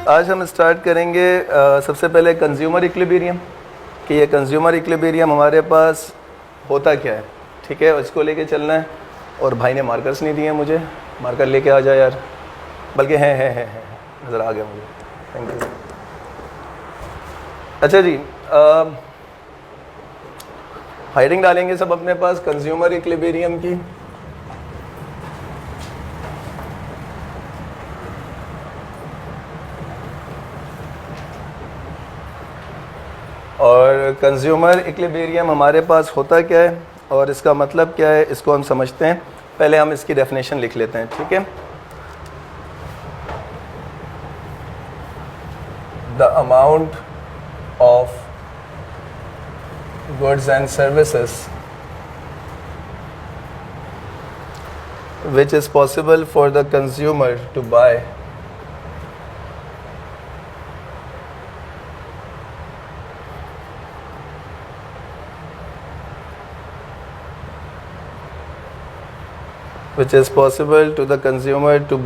आज हम स्टार्ट करेंगे सबसे पहले कंज्यूमर इक्विलिब्रियम कि ये कंज्यूमर इक्विलिब्रियम हमारे पास होता क्या है, ठीक है। इसको लेके चलना है। और भाई ने मार्कर्स नहीं दिए मुझे, मार्कर लेके आ जा यार, बल्कि है नज़र आ गया मुझे, थैंक यू। अच्छा जी, हाइडिंग डालेंगे सब अपने पास कंज्यूमर इक्विलिब्रियम की। और कंज्यूमर इक्विलिब्रियम हमारे पास होता क्या है और इसका मतलब क्या है, इसको हम समझते हैं। पहले हम इसकी डेफिनेशन लिख लेते हैं, ठीक है। The amount of goods and services which is possible for the consumer to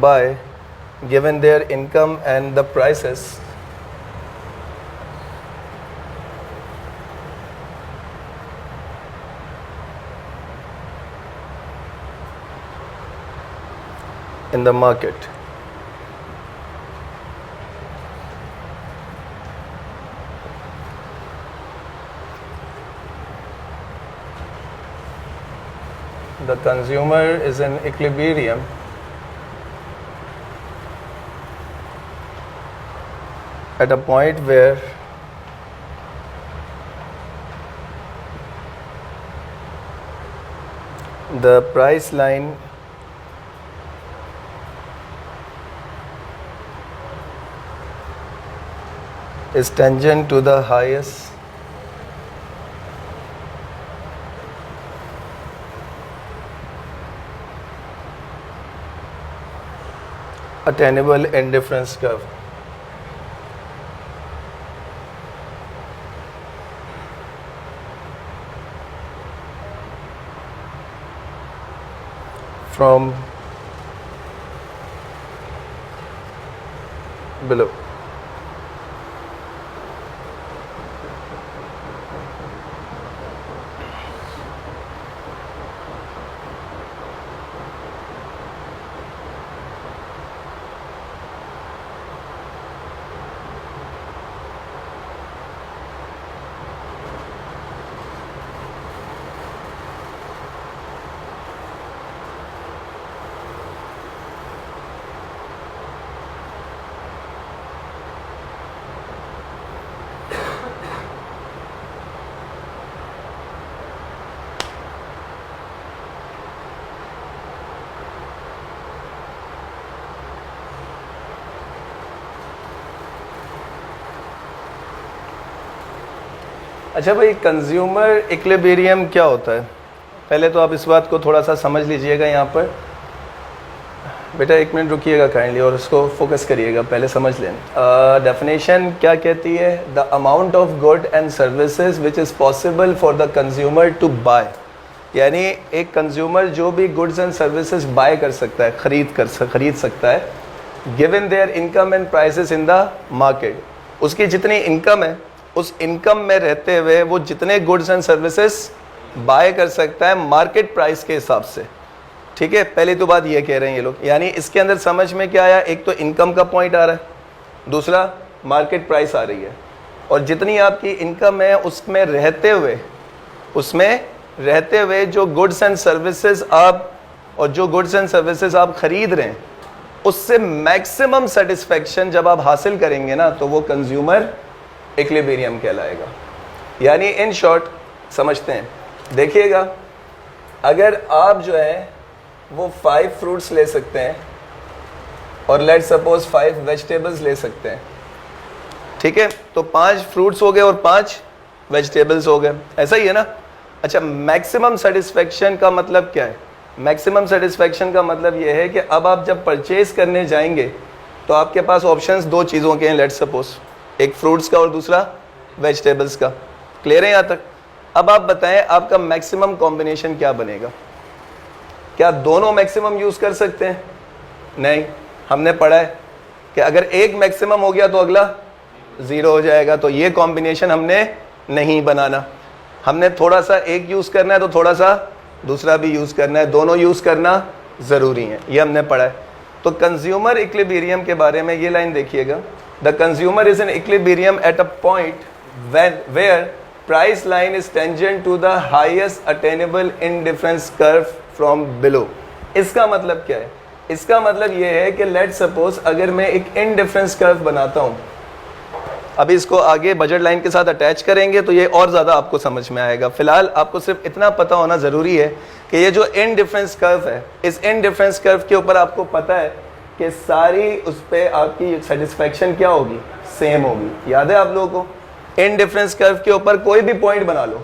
buy given their income and the prices in the market. The consumer is in equilibrium at a point where the price line is tangent to the highest attainable indifference curve. From below. अच्छा भाई, consumer equilibrium क्या होता है? पहले तो आप इस बात को थोड़ा सा समझ लीजिएगा। यहाँ पर बेटा एक मिनट रुकिएगा काइंडली और उसको फोकस करिएगा, पहले समझ लें। डेफिनेशन क्या कहती है? The amount of good and services which is possible for the consumer to buy, यानी एक कंज्यूमर जो भी गुड्स एंड सर्विसेज बाय कर सकता है, खरीद सकता है, given there income and prices in the market. उसकी जितनी इनकम है, उस इनकम में रहते हुए वो जितने गुड्स एंड सर्विसेज बाय कर सकता है मार्केट प्राइस के हिसाब से, ठीक है। पहली तो बात ये कह रहे हैं ये लोग, यानी इसके अंदर समझ में क्या आया? एक तो इनकम का पॉइंट आ रहा है, दूसरा मार्केट प्राइस आ रही है। और जितनी आपकी इनकम है उसमें रहते हुए जो गुड्स एंड सर्विसेज आप खरीद रहे हैं, उससे मैक्सिमम सेटिस्फेक्शन जब आप हासिल करेंगे ना, तो वो कंज्यूमर इक्विलिब्रियम कहलाएगा। यानी इन शॉर्ट समझते हैं, देखिएगा, अगर आप जो है वो 5 फ्रूट्स ले सकते हैं और लेट सपोज 5 वेजिटेबल्स ले सकते हैं, ठीक है, तो 5 फ्रूट्स हो गए और 5 वेजिटेबल्स हो गए, ऐसा ही है ना। अच्छा, मैक्सिमम सेटिस्फेक्शन का मतलब क्या है? मैक्सिमम सेटिस्फेक्शन का मतलब ये है कि अब आप जब परचेज करने जाएंगे तो आपके पास ऑप्शंस 2 चीज़ों के हैं, लेट सपोज, एक फ्रूट्स का और दूसरा वेजिटेबल्स का। क्लियर है यहाँ तक? अब आप बताएं आपका मैक्सिमम कॉम्बिनेशन क्या बनेगा? क्या दोनों मैक्सिमम यूज़ कर सकते हैं? नहीं, हमने पढ़ा है कि अगर एक मैक्सिमम हो गया तो अगला जीरो हो जाएगा। तो ये कॉम्बिनेशन हमने नहीं बनाना, हमने थोड़ा सा एक यूज करना है तो थोड़ा सा दूसरा भी यूज करना है, दोनों यूज करना जरूरी है, ये हमने पढ़ा है। तो कंज्यूमर इक्विलिब्रियम के बारे में ये लाइन देखिएगा, the consumer is in equilibrium at a point where price line is tangent to the highest attainable indifference curve from below. इसका मतलब क्या है? इसका मतलब ये है कि लेट सपोज अगर मैं एक इंडिफरेंस कर्व बनाता हूं, अभी इसको आगे बजट लाइन के साथ अटैच करेंगे तो ये और ज़्यादा आपको समझ में आएगा। फिलहाल आपको सिर्फ इतना पता होना ज़रूरी है कि ये जो इनडिफरेंस कर्व है, इस इनडिफरेंस कर्व के ऊपर आपको पता है कि सारी उस पर आपकी सेटिस्फैक्शन क्या होगी, सेम होगी। याद है आप लोगों को? इनडिफरेंस कर्व के ऊपर कोई भी पॉइंट बना लो,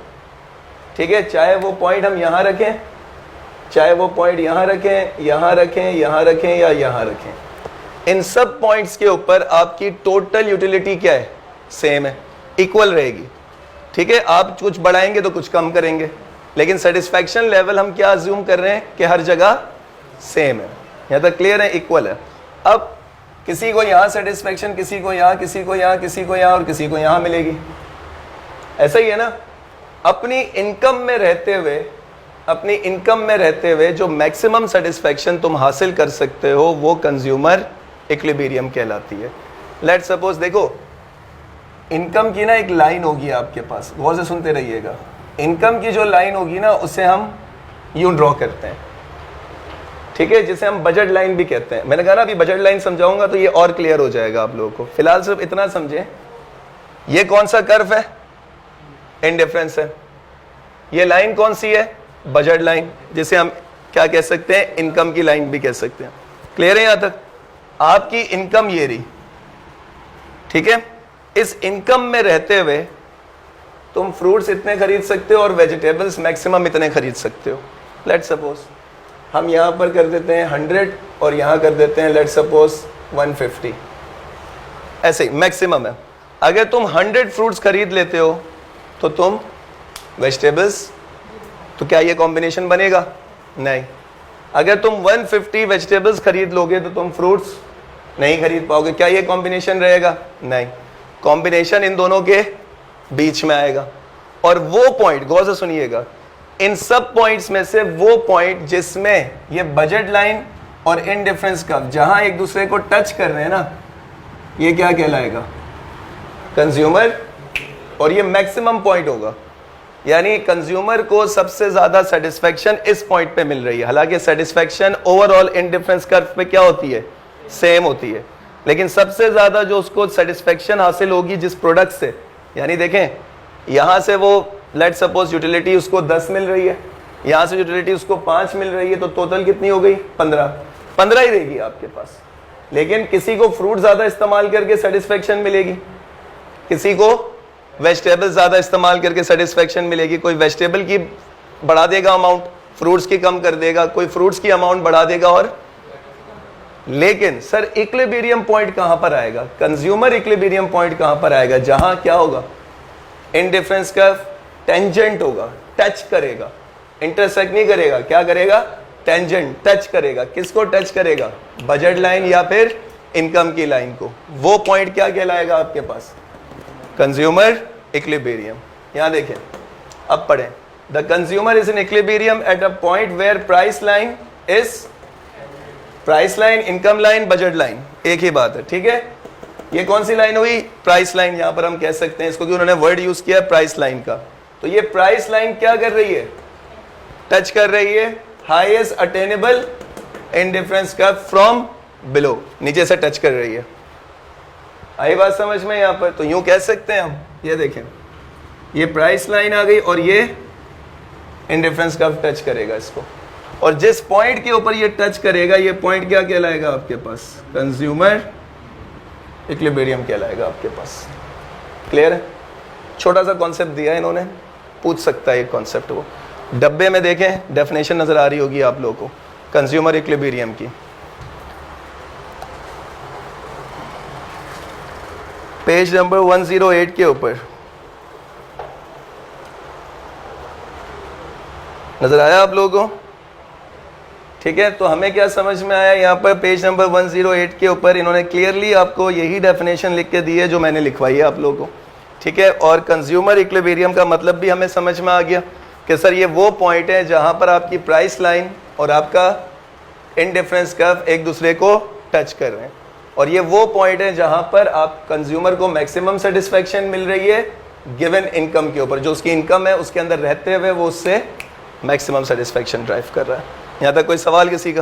ठीक है, चाहे वो पॉइंट हम यहाँ रखें, चाहे वो पॉइंट यहाँ रखें, यहाँ रखें, यहाँ रखें या यहाँ रखें, इन सब पॉइंट्स के ऊपर आपकी टोटल यूटिलिटी क्या है, सेम है, इक्वल रहेगी। ठीक है, आप कुछ बढ़ाएंगे तो कुछ कम करेंगे, लेकिन सेटिस्फैक्शन लेवल हम क्या अज्यूम कर रहे हैं कि हर जगह सेम है। यहाँ तक क्लियर है, इक्वल है। अब किसी को यहाँ सेटिस्फैक्शन, किसी को यहाँ, किसी को यहाँ, किसी को यहाँ और किसी को यहाँ मिलेगी, ऐसा ही है ना। अपनी इनकम में रहते हुए, अपनी इनकम में रहते हुए जो मैक्सिमम सेटिस्फैक्शन तुम हासिल कर सकते हो वो कंज्यूमर इक्विलिब्रियम कहलाती है। लेट सपोज देखो, इनकम की ना एक लाइन होगी आपके पास, गौर से सुनते रहिएगा। इनकम की जो लाइन होगी ना उसे हम यूं ड्रॉ करते हैं, ठीक है, जिसे हम बजट लाइन भी कहते हैं। मैंने कहा ना अभी बजट लाइन समझाऊंगा तो ये और क्लियर हो जाएगा आप लोगों को। फिलहाल सिर्फ इतना समझें, ये कौन सा कर्व है, इंडिफरेंस है। ये लाइन कौन सी है, बजट लाइन, जिसे हम क्या कह सकते हैं, इनकम की लाइन भी कह सकते हैं। क्लियर है? यहां तक आपकी इनकम ये रही, ठीक है। इस इनकम में रहते हुए तुम फ्रूट्स इतने खरीद सकते हो और वेजिटेबल्स मैक्सिमम इतने खरीद सकते हो। लेट सपोज हम यहां पर कर देते हैं 100 और यहां कर देते हैं लेट सपोज 150, ऐसे ही मैक्सिमम है। अगर तुम 100 फ्रूट्स खरीद लेते हो तो तुम वेजिटेबल्स, तो क्या ये कॉम्बिनेशन बनेगा? नहीं। अगर तुम 150 वेजिटेबल्स खरीद लोगे तो तुम फ्रूट्स नहीं खरीद पाओगे, क्या ये कॉम्बिनेशन रहेगा? नहीं। कॉम्बिनेशन इन दोनों के बीच में आएगा। और वो पॉइंट, गौर से सुनिएगा, इन सब पॉइंट्स में से वो पॉइंट जिसमें ये बजट लाइन और इनडिफरेंस कर्व जहां एक दूसरे को टच कर रहे हैं ना, ये क्या कहलाएगा? कंज्यूमर। और ये मैक्सिमम पॉइंट होगा, यानी कंज्यूमर को सबसे ज्यादा सेटिस्फैक्शन इस पॉइंट पे मिल रही है। हालांकि सेटिस्फैक्शन ओवरऑल इनडिफरेंस कर्व पे क्या होती है, सेम होती है, लेकिन सबसे ज्यादा जो उसको सेटिस्फैक्शन हासिल होगी जिस प्रोडक्ट से, यानी देखें यहां से वो लेट सपोज यूटिलिटी उसको 10 मिल रही है, यहां से यूटिलिटी उसको 5 मिल रही है, तो टोटल कितनी हो गई? 15 ही रहेगी आपके पास। लेकिन किसी को फ्रूट ज्यादा इस्तेमाल करके सेटिस्फैक्शन मिलेगी, किसी को वेजिटेबल ज्यादा इस्तेमाल करके सेटिस्फैक्शन मिलेगी। कोई वेजिटेबल की बढ़ा देगा अमाउंट, फ्रूट्स की कम कर देगा, कोई फ्रूट्स की अमाउंट बढ़ा देगा। और लेकिन सर इक्विलिब्रियम पॉइंट कहां पर आएगा, कंज्यूमर इक्विलिब्रियम पॉइंट कहां पर आएगा? जहां क्या होगा, इनडिफरेंस कर्व टेंजेंट होगा, टच करेगा, इंटरसेक्ट नहीं करेगा, क्या करेगा? टेंजेंट, टच करेगा। किसको टच करेगा? बजट लाइन या फिर इनकम की लाइन को। वो पॉइंट क्या कहलाएगा आपके पास? Consumer equilibrium. यहां देखें, अब पढ़ें, the consumer is in equilibrium at a point where price line is, price line, income line, budget line एक ही बात है, ठीक है। ये कौन सी लाइन हुई? Price line. यहां पर हम कह सकते हैं इसको, कि उन्होंने वर्ड यूज किया प्राइस लाइन का। तो ये प्राइस लाइन क्या कर रही है? टच कर रही है highest attainable indifference curve from below, नीचे से टच कर रही है। आई बात समझ में यहां पर? तो यूं कह सकते हैं हम, ये देखें, ये प्राइस लाइन आ गई और ये इनडिफरेंस कर्व टच करेगा इसको, और जिस पॉइंट के ऊपर ये टच करेगा, ये पॉइंट क्या कहलाएगा आपके पास? कंज्यूमर इक्विलिब्रियम कहलाएगा आपके पास। क्लियर है? छोटा सा कॉन्सेप्ट दिया है इन्होंने, पूछ सकता है ये कॉन्सेप्ट। वो डब्बे में देखें, डेफिनेशन नजर आ रही होगी आप लोगों को कंज्यूमर इक्विलिब्रियम की। पेज नंबर 108 के ऊपर नजर आया आप लोगों को? ठीक है, तो हमें क्या समझ में आया, यहाँ पर पेज नंबर 108 के ऊपर इन्होंने क्लियरली आपको यही डेफिनेशन लिख के दी है जो मैंने लिखवाई है आप लोगों को, ठीक है। और कंज्यूमर इक्विलिब्रियम का मतलब भी हमें समझ में आ गया कि सर ये वो पॉइंट है जहाँ पर आपकी प्राइस लाइन और आपका इंडिफरेंस कर्व एक दूसरे को टच कर रहे हैं, और ये वो पॉइंट है जहाँ पर आप कंज्यूमर को मैक्सिमम सेटिस्फेक्शन मिल रही है गिवन इनकम के ऊपर, जो उसकी इनकम है उसके अंदर रहते हुए वो उससे मैक्सिमम सेटिस्फेक्शन ड्राइव कर रहा है। यहाँ तक कोई सवाल किसी का?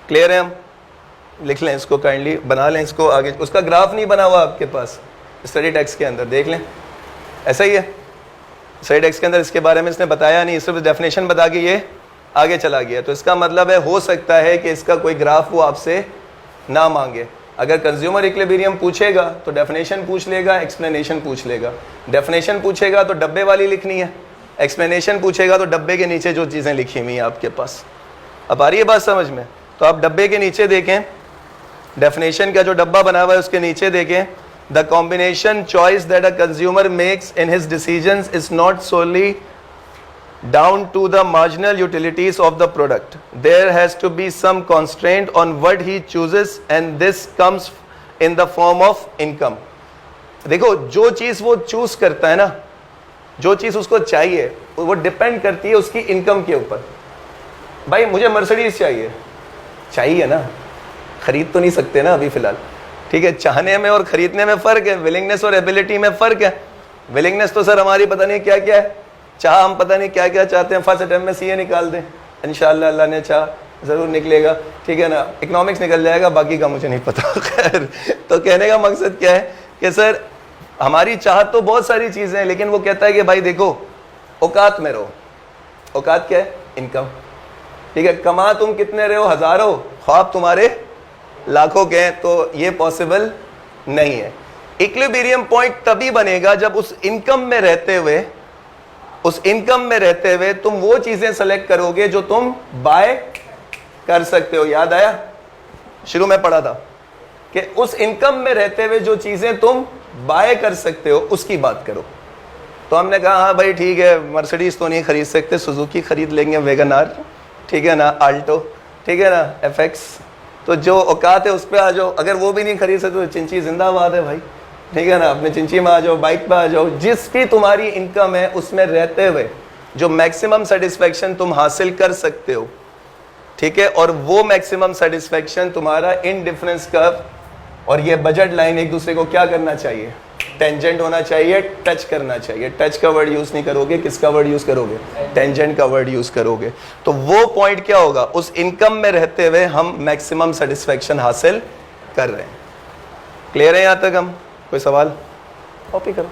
क्लियर है? हम लिख लें इसको, काइंडली बना लें इसको आगे। उसका ग्राफ नहीं बना हुआ आपके पास स्टडी टेक्स्ट के अंदर, देख लें, ऐसा ही है स्टडी टेक्स्ट के अंदर, इसके बारे में इसने बताया नहीं, सिर्फ डेफिनेशन बता के ये आगे चला गया। तो इसका मतलब है हो सकता है कि इसका कोई ग्राफ वो आपसे ना मांगे। अगर कंज्यूमर इक्विलिब्रियम पूछेगा तो डेफिनेशन पूछ लेगा, एक्सप्लेनेशन पूछ लेगा। डेफिनेशन पूछेगा तो डब्बे वाली लिखनी है, एक्सप्लेनेशन पूछेगा तो डब्बे के नीचे जो चीज़ें लिखी हुई हैं आपके पास। अब आ रही है बात समझ में? तो आप डब्बे के नीचे देखें, डेफिनेशन का जो डब्बा बना हुआ है उसके नीचे देखें, the combination choice that a consumer makes in his decisions is not solely down to the marginal utilities of the product. There has to be some constraint on what he chooses and this comes in the form of income. देखो जो चीज़ वो choose करता है ना, जो चीज़ उसको चाहिए वो डिपेंड करती है उसकी इनकम के ऊपर। भाई मुझे मर्सिडीज चाहिए ना, खरीद तो नहीं सकते ना अभी फ़िलहाल, ठीक है। चाहने में और ख़रीदने में फ़र्क है, विलिंगनेस और एबिलिटी में फ़र्क है। विलिंगनेस तो सर हमारी पता नहीं क्या क्या है, चाह हम पता नहीं क्या क्या चाहते हैं। फर्स्ट अटेम्प्ट में सीए निकाल दें, इंशाल्लाह अल्लाह ने चाह ज़रूर निकलेगा, ठीक है ना। इकोनॉमिक्स निकल जाएगा, बाकी का मुझे नहीं पता। खैर, तो कहने का मकसद क्या है कि सर हमारी चाहत तो बहुत सारी चीज़ें हैं, लेकिन वो कहता है कि भाई देखो औकात में रहो। औकात क्या है? इनकम, ठीक है। कमा तुम कितने रहे हो, हज़ारों, ख्वाब तुम्हारे लाखों के हैं, तो ये पॉसिबल नहीं है। इक्विलिब्रियम पॉइंट तभी बनेगा जब उस इनकम में रहते हुए तुम वो चीजें सेलेक्ट करोगे जो तुम बाय कर सकते हो। याद आया? शुरू में पढ़ा था कि उस इनकम में रहते हुए जो चीजें तुम बाय कर सकते हो उसकी बात करो। तो हमने कहा हाँ भाई ठीक है, मर्सिडीज तो नहीं खरीद सकते, सुजुकी खरीद लेंगे, वैगनआर, ठीक है ना, आल्टो, ठीक है ना, एफएक्स। तो जो औकात है उस पर आ जाओ। अगर वो भी नहीं खरीद सकते तो चिंची जिंदाबाद है भाई, ठीक है ना, अपने चिंची में आ जाओ, बाइक पे आ जाओ। जिस भी तुम्हारी इनकम है उसमें रहते हुए जो मैक्सिमम सेटिस्फेक्शन तुम हासिल कर सकते हो, ठीक है, और वो मैक्सिमम सेटिस्फेक्शन तुम्हारा इन डिफरेंस कर्व और ये बजट लाइन एक दूसरे को क्या करना चाहिए? टेंजेंट होना चाहिए, टच करना चाहिए। टच का वर्ड यूज नहीं करोगे, किसका वर्ड यूज करोगे? टेंजेंट का वर्ड यूज करोगे। तो वो पॉइंट क्या होगा? उस इनकम में रहते हुए हम मैक्सिमम सेटिस्फेक्शन हासिल कर रहे हैं। क्लियर है यहाँ तक? हम कोई सवाल कॉपी करो।